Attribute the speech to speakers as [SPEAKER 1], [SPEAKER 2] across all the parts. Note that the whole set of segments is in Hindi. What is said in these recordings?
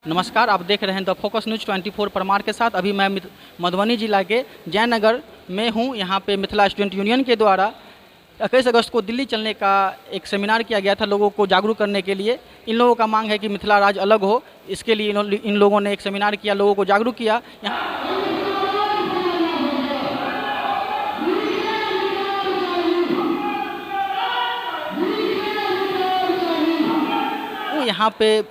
[SPEAKER 1] नमस्कार, आप देख रहे हैं द फोकस न्यूज़ 24 परमार के साथ। अभी मैं मधुबनी जिला के जयनगर में हूं। यहां पे मिथिला स्टूडेंट यूनियन के द्वारा 21 अगस्त को दिल्ली चलने का एक सेमिनार किया गया था लोगों को जागरूक करने के लिए। इन लोगों का मांग है कि मिथिला राज्य अलग हो, इसके लिए इन लोगों ने एक सेमिनार किया, लोगों को जागरूक किया। यहाँ पे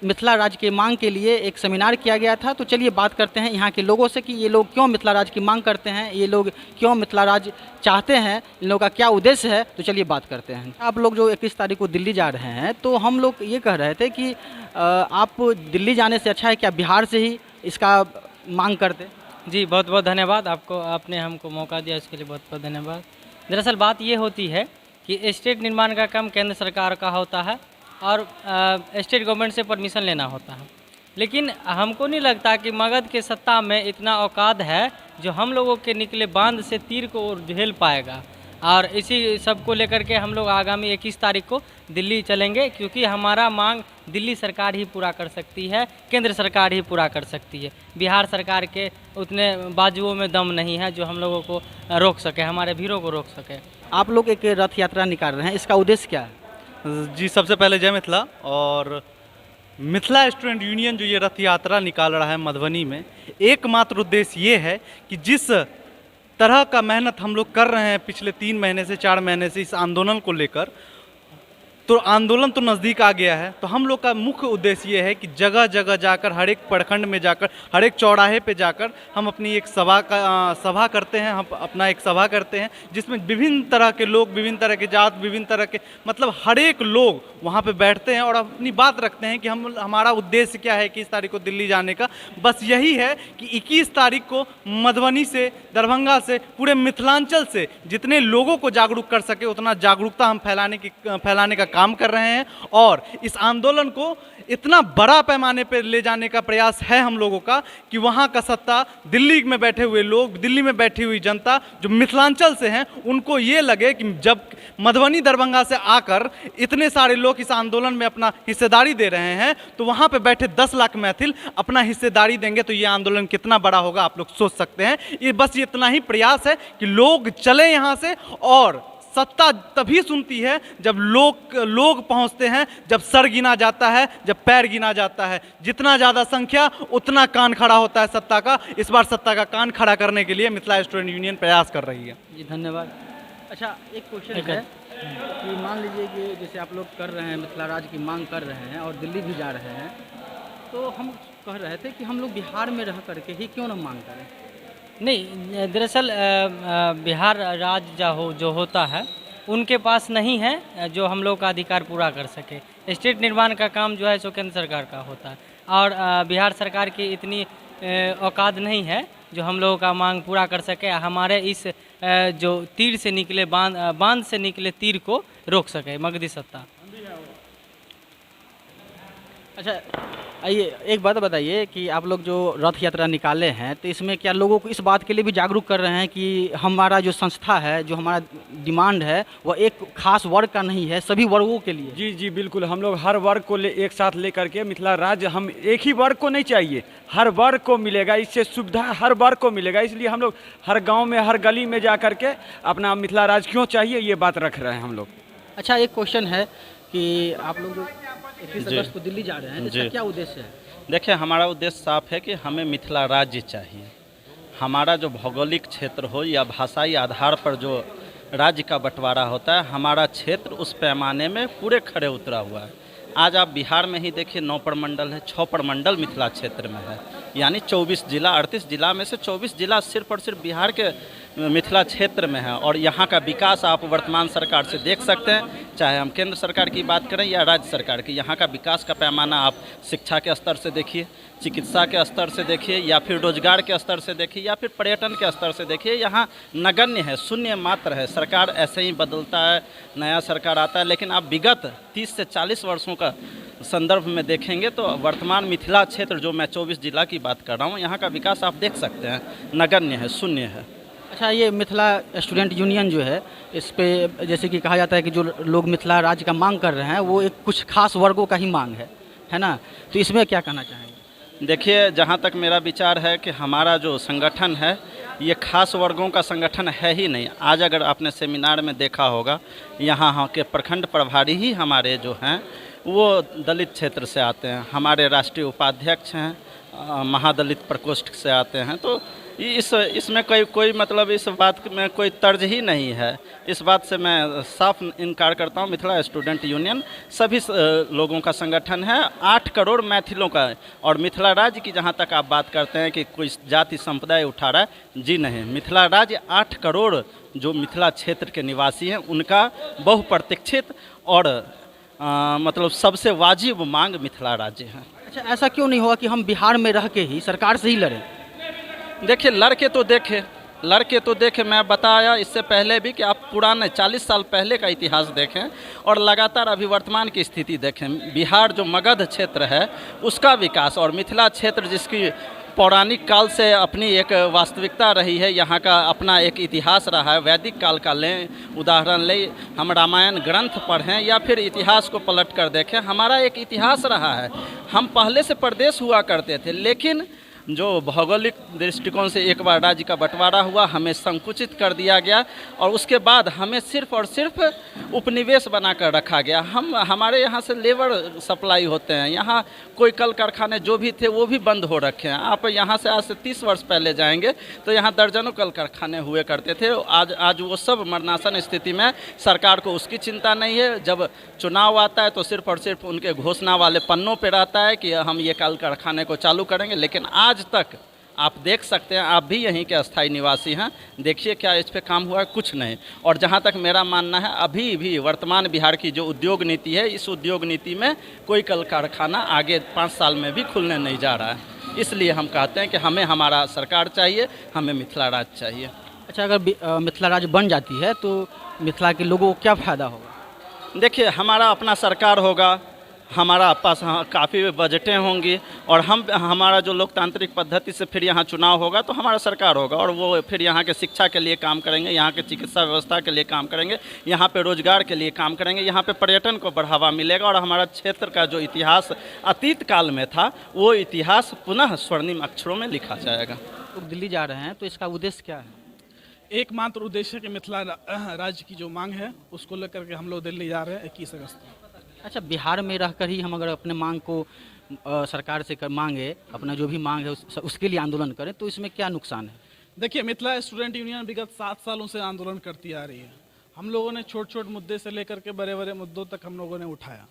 [SPEAKER 1] मिथिला राज्य की मांग के लिए एक सेमिनार किया गया था। तो चलिए बात करते हैं यहाँ के लोगों से कि ये लोग क्यों मिथिला राज्य की मांग करते हैं, ये लोग क्यों मिथिला राज्य चाहते हैं, इन लोगों का क्या उद्देश्य है। तो चलिए बात करते हैं। आप लोग जो 21 तारीख को दिल्ली जा रहे हैं, तो हम लोग ये कह रहे थे कि आप दिल्ली जाने से अच्छा है क्या बिहार से ही इसका मांग करते।
[SPEAKER 2] जी, बहुत बहुत धन्यवाद आपको, आपने हमको मौका दिया, इसके लिए बहुत बहुत धन्यवाद। दरअसल बात ये होती है कि स्टेट निर्माण का काम केंद्र सरकार का होता है और स्टेट गवर्नमेंट से परमिशन लेना होता है, लेकिन हमको नहीं लगता कि मगध के सत्ता में इतना औकात है जो हम लोगों के निकले बांध से तीर को झेल पाएगा। और इसी सब को लेकर के हम लोग आगामी 21 तारीख को दिल्ली चलेंगे, क्योंकि हमारा मांग दिल्ली सरकार ही पूरा कर सकती है, केंद्र सरकार ही पूरा कर सकती है। बिहार सरकार के उतने बाजुओं में दम नहीं है जो हम लोगों को रोक सके, हमारे भीड़ों को रोक सके।
[SPEAKER 1] आप लोग एक रथ यात्रा निकाल रहे हैं, इसका उद्देश्य क्या है?
[SPEAKER 3] जी, सबसे पहले जय मिथिला। और मिथिला स्टूडेंट यूनियन जो ये रथ यात्रा निकाल रहा है मधुबनी में, एकमात्र उद्देश्य ये है कि जिस तरह का मेहनत हम लोग कर रहे हैं पिछले 3 महीने से 4 महीने से इस आंदोलन को लेकर, तो आंदोलन तो नज़दीक आ गया है। तो हम लोग का मुख्य उद्देश्य ये है कि जगह जगह जाकर, हर एक प्रखंड में जाकर, हर एक चौराहे पे जाकर हम अपनी एक सभा करते हैं। हम अपना एक सभा करते हैं जिसमें विभिन्न तरह के लोग, विभिन्न तरह के जात, विभिन्न तरह के मतलब हर एक लोग वहाँ पे बैठते हैं और अपनी बात रखते हैं कि हमारा उद्देश्य क्या है 21 तारीख को दिल्ली जाने का। बस यही है कि 21 तारीख को मधुबनी से, दरभंगा से, पूरे मिथिलांचल से जितने लोगों को जागरूक कर सके उतना जागरूकता हम फैलाने का काम कर रहे हैं। और इस आंदोलन को इतना बड़ा पैमाने पर ले जाने का प्रयास है हम लोगों का कि वहाँ का सत्ता, दिल्ली में बैठे हुए लोग, दिल्ली में बैठी हुई जनता जो मिथिलांचल से हैं, उनको ये लगे कि जब मधुबनी दरभंगा से आकर इतने सारे लोग इस आंदोलन में अपना हिस्सेदारी दे रहे हैं, तो वहाँ पे बैठे 10 लाख मैथिल अपना हिस्सेदारी देंगे तो ये आंदोलन कितना बड़ा होगा आप लोग सोच सकते हैं। ये बस इतना ही प्रयास है कि लोग चले यहाँ से। और सत्ता तभी सुनती है जब लोग पहुंचते हैं, जब सर गिना जाता है, जब पैर गिना जाता है। जितना ज़्यादा संख्या उतना कान खड़ा होता है सत्ता का। इस बार सत्ता का कान खड़ा करने के लिए मिथिला स्टूडेंट यूनियन प्रयास कर रही है।
[SPEAKER 1] जी, धन्यवाद। अच्छा, एक क्वेश्चन है कि मान लीजिए कि जैसे आप लोग कर रहे हैं, मिथिला राज्य की मांग कर रहे हैं और दिल्ली भी जा रहे हैं, तो हम कह रहे थे कि हम लोग बिहार में रह करके ही क्यों ना मांग करें।
[SPEAKER 2] नहीं, दरअसल बिहार राज्य जो होता है उनके पास नहीं है जो हम लोग का अधिकार पूरा कर सके। स्टेट निर्माण का काम जो है सो केंद्र सरकार का होता है और बिहार सरकार की इतनी औकात नहीं है जो हम लोगों का मांग पूरा कर सके, हमारे इस जो तीर से निकले बांध से निकले तीर को रोक सके मगधी सत्ता।
[SPEAKER 1] अच्छा, आइए एक बात बताइए कि आप लोग जो रथ यात्रा निकाले हैं, तो इसमें क्या लोगों को इस बात के लिए भी जागरूक कर रहे हैं कि हमारा जो संस्था है, जो हमारा डिमांड है, वह एक खास वर्ग का नहीं है, सभी वर्गों के लिए?
[SPEAKER 4] जी जी, बिल्कुल। हम लोग हर वर्ग को एक साथ लेकर के मिथिला राज्य, हम एक ही वर्ग को नहीं चाहिए, हर वर्ग को मिलेगा, इससे सुविधा हर वर्ग को मिलेगा। इसलिए हम लोग हर गाँव में, हर गली में जा कर के अपना मिथिला राज्य क्यों चाहिए ये बात रख रहे हैं हम लोग।
[SPEAKER 1] अच्छा, एक क्वेश्चन है कि आप लोग जो 21 अगस्त को दिल्ली जा रहे हैं, इसका क्या उद्देश्य है?
[SPEAKER 5] देखिए, हमारा उद्देश्य साफ है कि हमें मिथिला राज्य चाहिए। हमारा जो भौगोलिक क्षेत्र हो या भाषाई आधार पर जो राज्य का बंटवारा होता है, हमारा क्षेत्र उस पैमाने में पूरे खड़े उतरा हुआ है। आज आप बिहार में ही देखिए 9 प्रमंडल है, 6 प्रमंडल मिथिला क्षेत्र में है, यानी 24 जिला, 38 जिला में से 24 जिला सिर्फ और सिर्फ बिहार के मिथिला क्षेत्र में है। और यहाँ का विकास आप वर्तमान सरकार से देख सकते हैं, चाहे हम केंद्र सरकार की बात करें या राज्य सरकार की। यहाँ का विकास का पैमाना आप शिक्षा के स्तर से देखिए, चिकित्सा के स्तर से देखिए, या फिर रोजगार के स्तर से देखिए, या फिर पर्यटन के स्तर से देखिए। यहाँ नगण्य है, शून्य मात्र है। सरकार ऐसे ही बदलता है, नया सरकार आता है, लेकिन आप विगत 30 से 40 वर्षों का संदर्भ में देखेंगे तो वर्तमान मिथिला क्षेत्र जो मैं 24 जिला की बात कर रहा हूँ, यहाँ का विकास आप देख सकते हैं, नगण्य है, शून्य है।
[SPEAKER 1] अच्छा, ये मिथिला स्टूडेंट यूनियन जो है, इस पे जैसे कि कहा जाता है कि जो लोग मिथिला राज्य का मांग कर रहे हैं वो एक कुछ खास वर्गों का ही मांग है, है ना, तो इसमें क्या कहना चाहेंगे?
[SPEAKER 5] देखिए, जहाँ तक मेरा विचार है कि हमारा जो संगठन है ये खास वर्गों का संगठन है ही नहीं। आज अगर आपने सेमिनार में देखा होगा, यहाँ के प्रखंड प्रभारी ही हमारे जो हैं वो दलित क्षेत्र से आते हैं, हमारे राष्ट्रीय उपाध्यक्ष हैं महादलित प्रकोष्ठ से आते हैं। तो इसमें कोई मतलब इस बात में कोई तर्ज ही नहीं है। इस बात से मैं साफ इनकार करता हूँ। मिथिला स्टूडेंट यूनियन सभी लोगों का संगठन है, 8 करोड़ मैथिलों का है। और मिथिला राज्य की जहाँ तक आप बात करते हैं कि कोई जाति संप्रदाय उठा रहा है, जी नहीं, मिथिला राज्य 8 करोड़ जो मिथिला क्षेत्र के निवासी हैं उनका बहुप्रतीक्षित और मतलब सबसे वाजिब मांग मिथिला राज्य है।
[SPEAKER 1] अच्छा, ऐसा क्यों नहीं हुआ कि हम बिहार में रह के ही सरकार से ही लड़ें?
[SPEAKER 5] देखिए, लड़के तो देखे मैं बताया इससे पहले भी कि आप पुराने 40 साल पहले का इतिहास देखें और लगातार अभी वर्तमान की स्थिति देखें। बिहार जो मगध क्षेत्र है उसका विकास और मिथिला क्षेत्र जिसकी पौराणिक काल से अपनी एक वास्तविकता रही है, यहाँ का अपना एक इतिहास रहा है। वैदिक काल का लें उदाहरण लें, हम रामायण ग्रंथ पढ़ें या फिर इतिहास को पलट कर देखें, हमारा एक इतिहास रहा है। हम पहले से प्रदेश हुआ करते थे, लेकिन जो भौगोलिक दृष्टिकोण से एक बार राज्य का बंटवारा हुआ, हमें संकुचित कर दिया गया और उसके बाद हमें सिर्फ और सिर्फ उपनिवेश बनाकर रखा गया। हमारे यहाँ से लेबर सप्लाई होते हैं, यहाँ कोई कल कारखाने जो भी थे वो भी बंद हो रखे हैं। आप यहाँ से आज से 30 वर्ष पहले जाएंगे तो यहाँ दर्जनों कल कारखाने हुए करते थे। आज वो सब मरणासन स्थिति में, सरकार को उसकी चिंता नहीं है। जब चुनाव आता है तो सिर्फ और सिर्फ उनके घोषणा वाले पन्नों पर रहता है कि हम ये कल कारखाने को चालू करेंगे, लेकिन आज तक आप देख सकते हैं, आप भी यहीं के अस्थायी निवासी हैं, देखिए क्या इस पे काम हुआ है, कुछ नहीं। और जहाँ तक मेरा मानना है, अभी भी वर्तमान बिहार की जो उद्योग नीति है, इस उद्योग नीति में कोई कल कारखाना आगे 5 साल में भी खुलने नहीं जा रहा है। इसलिए हम कहते हैं कि हमें हमारा सरकार चाहिए, हमें मिथिला राज्य चाहिए।
[SPEAKER 1] अच्छा, अगर मिथिला राज्य बन जाती है तो मिथिला के लोगों को क्या फ़ायदा होगा?
[SPEAKER 5] देखिए, हमारा अपना सरकार होगा, हमारा पास काफ़ी बजटें होंगी और हमारा जो लोकतांत्रिक पद्धति से फिर यहाँ चुनाव होगा तो हमारा सरकार होगा और वो फिर यहाँ के शिक्षा के लिए काम करेंगे, यहाँ के चिकित्सा व्यवस्था के लिए काम करेंगे, यहाँ पे रोजगार के लिए काम करेंगे, यहाँ पे पर्यटन को बढ़ावा मिलेगा और हमारा क्षेत्र का जो इतिहास अतीत काल में था वो इतिहास पुनः स्वर्णिम अक्षरों में लिखा जाएगा।
[SPEAKER 1] तो दिल्ली जा रहे हैं तो इसका उद्देश्य क्या है?
[SPEAKER 6] एकमात्र उद्देश्य कि मिथिला राज्य की जो मांग है उसको लेकर के हम लोग दिल्ली जा रहे हैं 21 अगस्त को।
[SPEAKER 1] अच्छा, बिहार में रहकर ही हम अगर अपने मांग को सरकार से मांगे, अपना जो भी मांग है उसके लिए आंदोलन करें तो इसमें क्या नुकसान है?
[SPEAKER 6] देखिए, मिथिला स्टूडेंट यूनियन विगत 7 सालों से आंदोलन करती आ रही है। हम लोगों ने छोटे मुद्दे से लेकर के बड़े बड़े मुद्दों तक हम लोगों ने उठाया।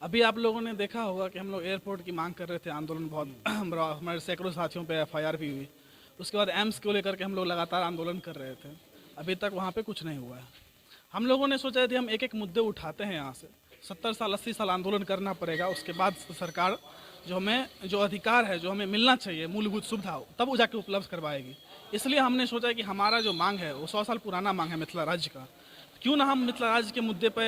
[SPEAKER 6] अभी आप लोगों ने देखा होगा कि हम लोग एयरपोर्ट की मांग कर रहे थे, आंदोलन बहुत हमारे सैकड़ों साथियों पर FIR भी हुई। उसके बाद एम्स को लेकर के हम लोग लगातार आंदोलन कर रहे थे, अभी तक वहाँ पर कुछ नहीं हुआ है। हम लोगों ने सोचा यदि हम एक एक मुद्दे उठाते हैं, यहाँ से 70 साल 80 साल आंदोलन करना पड़ेगा, उसके बाद सरकार जो अधिकार है, जो हमें मिलना चाहिए मूलभूत सुविधा, तब वो जाके उपलब्ध करवाएगी। इसलिए हमने सोचा कि हमारा जो मांग है वो 100 साल पुराना मांग है मिथिला राज्य का, क्यों ना हम मिथिला राज्य के मुद्दे पे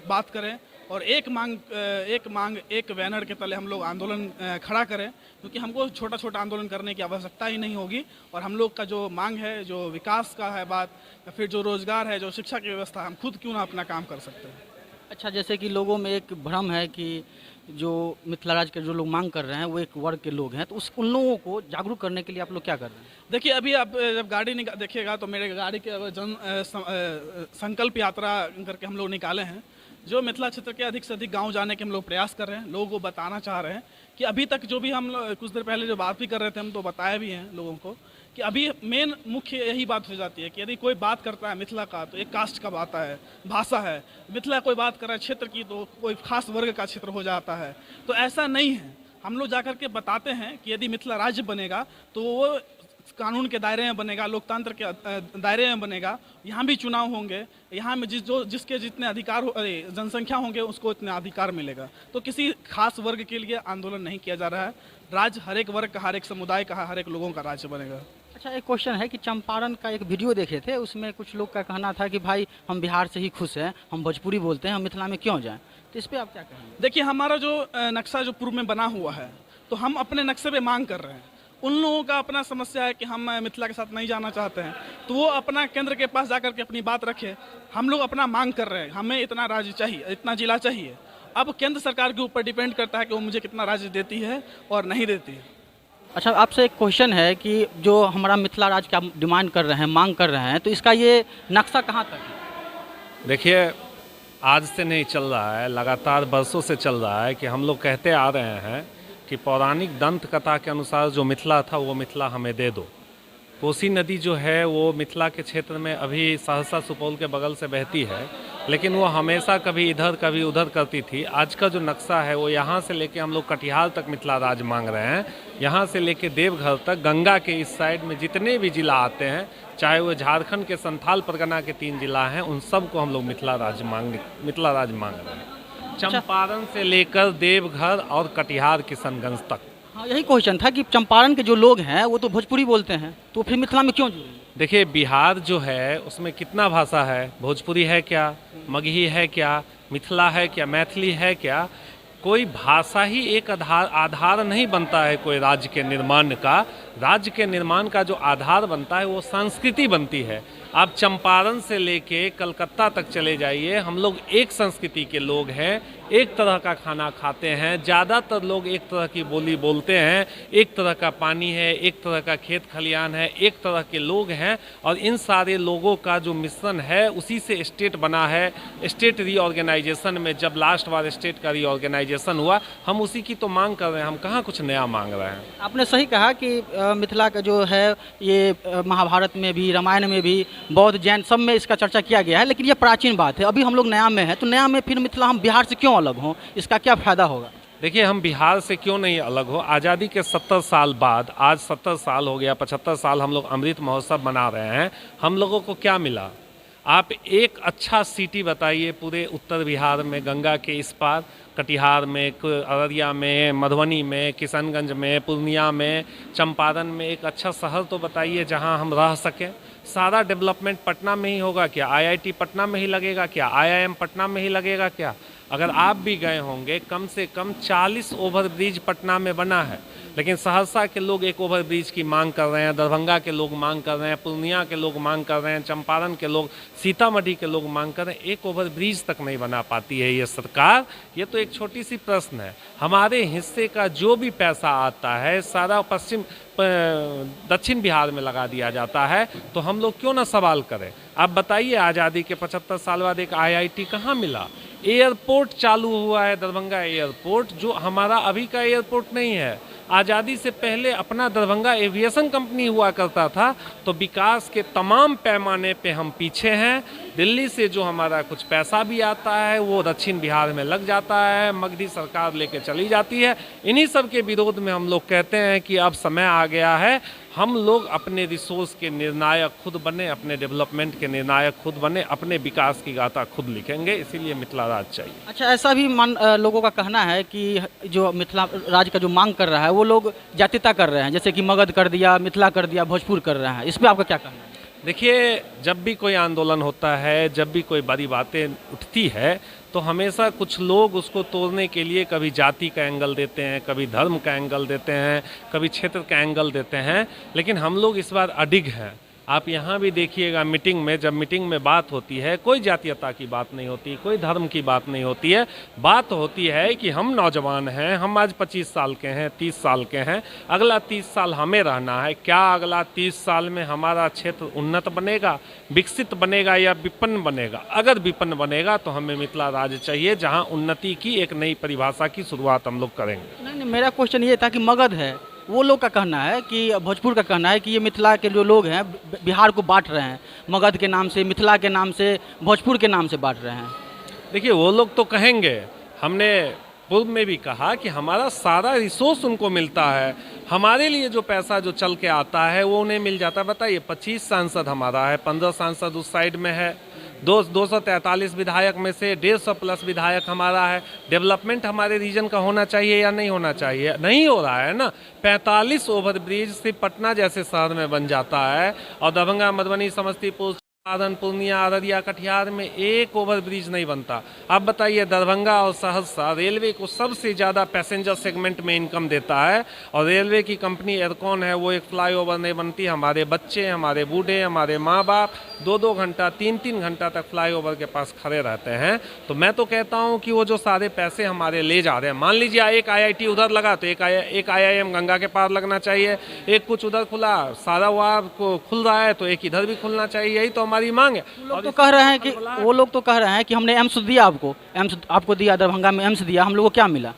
[SPEAKER 6] बात करें और एक मांग एक बैनर के तले हम लोग आंदोलन खड़ा करें, क्योंकि हमको छोटा छोटा आंदोलन करने की आवश्यकता ही नहीं होगी और हम लोग का जो मांग है, जो विकास का है बात, या फिर जो रोजगार है, जो शिक्षा की व्यवस्था, हम खुद क्यों ना अपना काम कर सकते हैं।
[SPEAKER 1] अच्छा, जैसे कि लोगों में एक भ्रम है कि जो मिथिला राज्य के जो लोग मांग कर रहे हैं वो एक वर्ग के लोग हैं, तो उन लोगों को जागरूक करने के लिए आप लोग क्या कर रहे हैं?
[SPEAKER 6] देखिए, अभी आप जब गाड़ी देखिएगा तो मेरे गाड़ी के संकल्प यात्रा करके हम लोग निकाले हैं, जो मिथिला क्षेत्र के अधिक से अधिक गांव जाने के हम लोग प्रयास कर रहे हैं। लोगों को बताना चाह रहे हैं कि अभी तक जो भी हम कुछ देर पहले जो बात भी कर रहे थे, हम तो बताया भी हैं लोगों को कि अभी मेन मुख्य यही बात हो जाती है कि यदि कोई बात करता है मिथिला का तो एक कास्ट का आता है, भाषा है। मिथिला कोई बात कर रहा है क्षेत्र की तो कोई खास वर्ग का क्षेत्र हो जाता है। तो ऐसा नहीं है, हम लोग जाकर के बताते हैं कि यदि मिथिला राज्य बनेगा तो वो कानून के दायरे में बनेगा, लोकतंत्र के दायरे में बनेगा, यहाँ भी चुनाव होंगे, यहाँ में जिसके जितने अधिकार जनसंख्या होंगे उसको इतने अधिकार मिलेगा। तो किसी खास वर्ग के लिए आंदोलन नहीं किया जा रहा है, राज्य हर एक वर्ग का, हर एक समुदाय का, हर एक लोगों का राज्य बनेगा।
[SPEAKER 1] अच्छा, एक क्वेश्चन है कि चंपारण का एक वीडियो देखे थे, उसमें कुछ लोग का कहना था कि भाई हम बिहार से ही खुश हैं, हम भोजपुरी बोलते हैं, हम मिथिला में क्यों जाएं, तो इस पर आप क्या कहेंगे?
[SPEAKER 6] देखिए, हमारा जो नक्शा जो पूर्व में बना हुआ है तो हम अपने नक्शे पे मांग कर रहे हैं। उन लोगों का अपना समस्या है कि हम मिथिला के साथ नहीं जाना चाहते हैं, तो वो अपना केंद्र के पास जाकर के अपनी बात रखे। हम लोग अपना मांग कर रहे हैं, हमें इतना राज्य चाहिए, इतना जिला चाहिए, अब केंद्र सरकार के ऊपर डिपेंड करता है कि वो मुझे कितना राज्य देती है और नहीं देती है।
[SPEAKER 1] अच्छा, आपसे एक क्वेश्चन है कि जो हमारा मिथिला राज्य का डिमांड कर रहे हैं, मांग कर रहे हैं, तो इसका ये नक्शा कहाँ तक है?
[SPEAKER 7] देखिए, आज से नहीं चल रहा है, लगातार बरसों से चल रहा है कि हम लोग कहते आ रहे हैं कि पौराणिक दंत कथा के अनुसार जो मिथिला था वो मिथिला हमें दे दो। कोसी नदी जो है वो मिथिला के क्षेत्र में अभी सहरसा सुपौल के बगल से बहती है, लेकिन वो हमेशा कभी इधर कभी उधर करती थी। आज का जो नक्शा है वो यहाँ से लेके हम लोग कटिहार तक मिथिला राज मांग रहे हैं, यहाँ से लेके देवघर तक, गंगा के इस साइड में जितने भी जिला आते हैं, चाहे वो झारखंड के संथाल परगना के 3 जिला हैं, उन सब को हम लोग मिथिला राज मांग रहे हैं। चंपारण से लेकर देवघर और कटिहार किशनगंज तक।
[SPEAKER 1] हाँ, यही क्वेश्चन था कि चंपारण के जो लोग हैं वो तो भोजपुरी बोलते हैं, तो फिर मिथिला में क्यों जुड़े?
[SPEAKER 7] देखिए, बिहार जो है उसमें कितना भाषा है? भोजपुरी है क्या, मगही है क्या, मिथिला है क्या, मैथिली है क्या? कोई भाषा ही एक आधार नहीं बनता है कोई राज्य के निर्माण का। राज्य के निर्माण का जो आधार बनता है वो संस्कृति बनती है। आप चंपारण से लेके कलकत्ता तक चले जाइए, हम लोग एक संस्कृति के लोग हैं, एक तरह का खाना खाते हैं, ज़्यादातर लोग एक तरह की बोली बोलते हैं, एक तरह का पानी है, एक तरह का खेत खलियान है, एक तरह के लोग हैं, और इन सारे लोगों का जो मिश्रण है उसी से स्टेट बना है। स्टेट रीऑर्गेनाइजेशन में जब लास्ट बार स्टेट का रीऑर्गेनाइजेशन हुआ, हम उसी की तो मांग कर रहे हैं, हम कहाँ कुछ नया मांग रहे हैं।
[SPEAKER 1] आपने सही कहा कि मिथिला का जो है ये महाभारत में भी, रामायण में भी, बौद्ध जैन सब में इसका चर्चा किया गया है, लेकिन ये प्राचीन बात है। अभी हम लोग नया में हैं, तो नया में फिर मिथिला हम बिहार से क्यों अलग हों? इसका क्या फ़ायदा होगा?
[SPEAKER 7] देखिए, हम बिहार से क्यों नहीं अलग हो? आज़ादी के 70 साल बाद, आज 70 साल हो गया, 75 साल हम लोग अमृत महोत्सव मना रहे हैं। हम लोगों को क्या मिला? आप एक अच्छा सिटी बताइए पूरे उत्तर बिहार में, गंगा के इस पार, कटिहार में, अररिया में, मधुबनी में, किशनगंज में, पूर्णिया में, चंपारण में एक अच्छा शहर तो बताइए जहां हम रह सकें। सारा डेवलपमेंट पटना में ही होगा क्या? आईआईटी पटना में ही लगेगा क्या? आईआईएम पटना में ही लगेगा क्या? अगर आप भी गए होंगे, कम से कम 40 ओवरब्रिज पटना में बना है, लेकिन सहरसा के लोग एक ओवरब्रिज की मांग कर रहे हैं, दरभंगा के लोग मांग कर रहे हैं, पूर्णिया के लोग मांग कर रहे हैं, चंपारण के लोग, सीतामढ़ी के लोग मांग कर रहे हैं। एक ओवरब्रिज तक नहीं बना पाती है ये सरकार। ये तो एक छोटी सी प्रश्न है। हमारे हिस्से का जो भी पैसा आता है सारा दक्षिण बिहार में लगा दिया जाता है, तो हम लोग क्यों ना सवाल करें? आप बताइए, आज़ादी के 75 साल बाद एक आईआईटी कहाँ मिला? एयरपोर्ट चालू हुआ है, दरभंगा एयरपोर्ट, जो हमारा अभी का एयरपोर्ट नहीं है। आज़ादी से पहले अपना दरभंगा एविएशन कंपनी हुआ करता था। तो विकास के तमाम पैमाने पे हम पीछे हैं। दिल्ली से जो हमारा कुछ पैसा भी आता है वो दक्षिण बिहार में लग जाता है, मगधी सरकार लेके चली जाती है। इन्हीं सब के विरोध में हम लोग कहते हैं कि अब समय आ गया है, हम लोग अपने रिसोर्स के निर्णायक खुद बने, अपने डेवलपमेंट के निर्णायक खुद बने, अपने विकास की गाथा खुद लिखेंगे। इसीलिए मिथिला राज चाहिए।
[SPEAKER 1] अच्छा, ऐसा भी लोगों का कहना है कि जो मिथिला राज का जो मांग कर रहा है वो लोग जातीयता कर रहे हैं, जैसे कि मगध कर दिया, मिथिला कर दिया, भोजपुर कर रहे हैं। इस पर आपका क्या कहना है?
[SPEAKER 7] देखिए, जब भी कोई आंदोलन होता है, जब भी कोई बड़ी बातें उठती है, तो हमेशा कुछ लोग उसको तोड़ने के लिए कभी जाति का एंगल देते हैं, कभी धर्म का एंगल देते हैं, कभी क्षेत्र का एंगल देते हैं। लेकिन हम लोग इस बार अडिग हैं। आप यहाँ भी देखिएगा, मीटिंग में जब मीटिंग में बात होती है, कोई जातीयता की बात नहीं होती, कोई धर्म की बात नहीं होती है। बात होती है कि हम नौजवान हैं, हम आज 25 साल के हैं, 30 साल के हैं, अगला 30 साल हमें रहना है। क्या अगला 30 साल में हमारा क्षेत्र उन्नत बनेगा, विकसित बनेगा या विपन्न बनेगा? अगर विपन्न बनेगा तो हमें मिथिला राज्य चाहिए, जहाँ उन्नति की एक नई परिभाषा की शुरुआत हम लोग करेंगे।
[SPEAKER 1] नहीं, मेरा क्वेश्चन ये था कि मगध है, वो लोग का कहना है कि भोजपुर का कहना है कि ये मिथिला के जो लोग हैं बिहार को बांट रहे हैं, मगध के नाम से, मिथिला के नाम से, भोजपुर के नाम से बांट रहे हैं।
[SPEAKER 7] देखिए, वो लोग तो कहेंगे, हमने पूर्व में भी कहा कि हमारा सारा रिसोर्स उनको मिलता है, हमारे लिए जो पैसा जो चल के आता है वो उन्हें मिल जाता है। बताइए, 25 सांसद हमारा है, 15 सांसद उस साइड में है, 243 विधायक में से 150 प्लस विधायक हमारा है। डेवलपमेंट हमारे रीजन का होना चाहिए या नहीं होना चाहिए? नहीं हो रहा है ना। 45 ओवरब्रिज सिर्फ पटना जैसे शहर में बन जाता है, और दरभंगा, मधुबनी, समस्तीपुर साधन, पूर्णिया, अररिया, कटिहार में एक ओवरब्रिज नहीं बनता। अब बताइए, दरभंगा और सहरसा रेलवे को सबसे ज़्यादा पैसेंजर सेगमेंट में इनकम देता है, और रेलवे की कंपनी एयरकॉन है, वो एक फ्लाईओवर नहीं बनती। हमारे बच्चे, हमारे बूढ़े, हमारे माँ बाप 2-2 घंटा, 3-3 घंटा तक फ्लाईओवर के पास खड़े रहते हैं। तो मैं तो कहता हूँ कि वो जो सारे पैसे हमारे ले जा रहे हैं, मान लीजिए एक IIT उधर लगा तो एक IIM गंगा के पार लगना चाहिए, एक कुछ उधर खुला, सारा वहाँ को खुल रहा है तो एक इधर भी खुलना चाहिए। यही तो हमारी मांग है।
[SPEAKER 1] वो लोग तो कह रहे हैं कि हमने एम्स दिया, एम्स आपको दिया, दरभंगा में एम्स दिया, हम लोग को क्या मिला?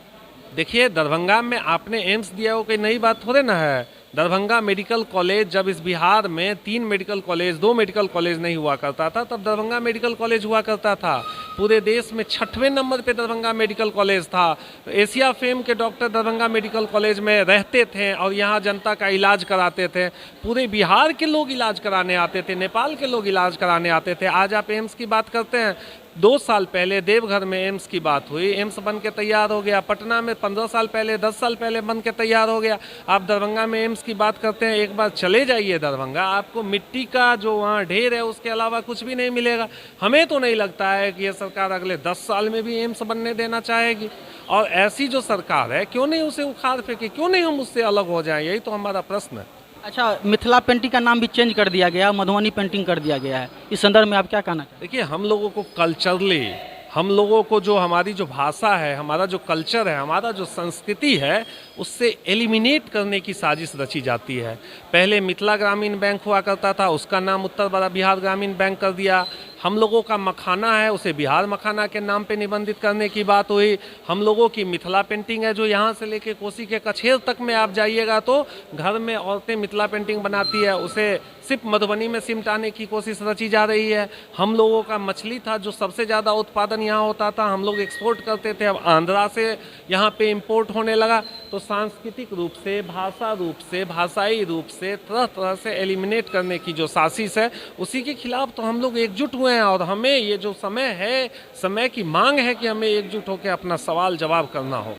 [SPEAKER 7] देखिए, दरभंगा में आपने एम्स दिया हो, कोई नई बात थोड़े ना है। दरभंगा मेडिकल कॉलेज, जब इस बिहार में 3 मेडिकल कॉलेज, 2 मेडिकल कॉलेज नहीं हुआ करता था, तब दरभंगा मेडिकल कॉलेज हुआ करता था। पूरे देश में 6वें नंबर पे दरभंगा मेडिकल कॉलेज था। एशिया फेम के डॉक्टर दरभंगा मेडिकल कॉलेज में रहते थे और यहाँ जनता का इलाज कराते थे। पूरे बिहार के लोग इलाज कराने आते थे, नेपाल के लोग इलाज कराने आते थे। आज आप एम्स की बात करते हैं। 2 साल पहले देवघर में एम्स की बात हुई, एम्स बन के तैयार हो गया। पटना में 15 साल पहले, 10 साल पहले बन के तैयार हो गया। आप दरभंगा में एम्स की बात करते हैं। एक बार चले जाइए दरभंगा, आपको मिट्टी का जो वहाँ ढेर है उसके अलावा कुछ भी नहीं मिलेगा। हमें तो नहीं लगता है कि ये सरकार अगले 10 साल में भी एम्स बनने देना चाहेगी। और ऐसी जो सरकार है, क्यों नहीं उसे उखाड़ फेंके, क्यों नहीं हम उससे अलग हो जाएं? यही तो हमारा प्रश्न है।
[SPEAKER 1] अच्छा, मिथिला पेंटिंग का नाम भी चेंज कर दिया गया, मधुबनी पेंटिंग कर दिया गया है। इस संदर्भ में आप क्या कहना चाहते हैं?
[SPEAKER 7] देखिए, हम लोगों को कल्चरली, हम लोगों को जो हमारी जो भाषा है, हमारा जो कल्चर है, हमारा जो संस्कृति है, उससे एलिमिनेट करने की साजिश रची जाती है। पहले मिथिला ग्रामीण बैंक हुआ करता था, उसका नाम उत्तर बिहार ग्रामीण बैंक कर दिया। हम लोगों का मखाना है, उसे बिहार मखाना के नाम पे निबंधित करने की बात हुई। हम लोगों की मिथिला पेंटिंग है, जो यहाँ से लेके कोसी के कछेर तक में आप जाइएगा तो घर में औरतें मिथिला पेंटिंग बनाती है, उसे सिर्फ मधुबनी में सिमटाने की कोशिश रची जा रही है। हम लोगों का मछली था, जो सबसे ज़्यादा उत्पादन यहाँ होता था, हम लोग एक्सपोर्ट करते थे, अब आंध्रा से यहाँ पे इंपोर्ट होने लगा। तो सांस्कृतिक रूप से, भाषा रूप से, भाषाई रूप से तरह तरह से एलिमिनेट करने की जो साजिश है, उसी के खिलाफ तो हम लोग एकजुट हुए हैं। और हमें ये जो समय है, समय की मांग है कि हमें एकजुट होकर अपना सवाल जवाब करना हो।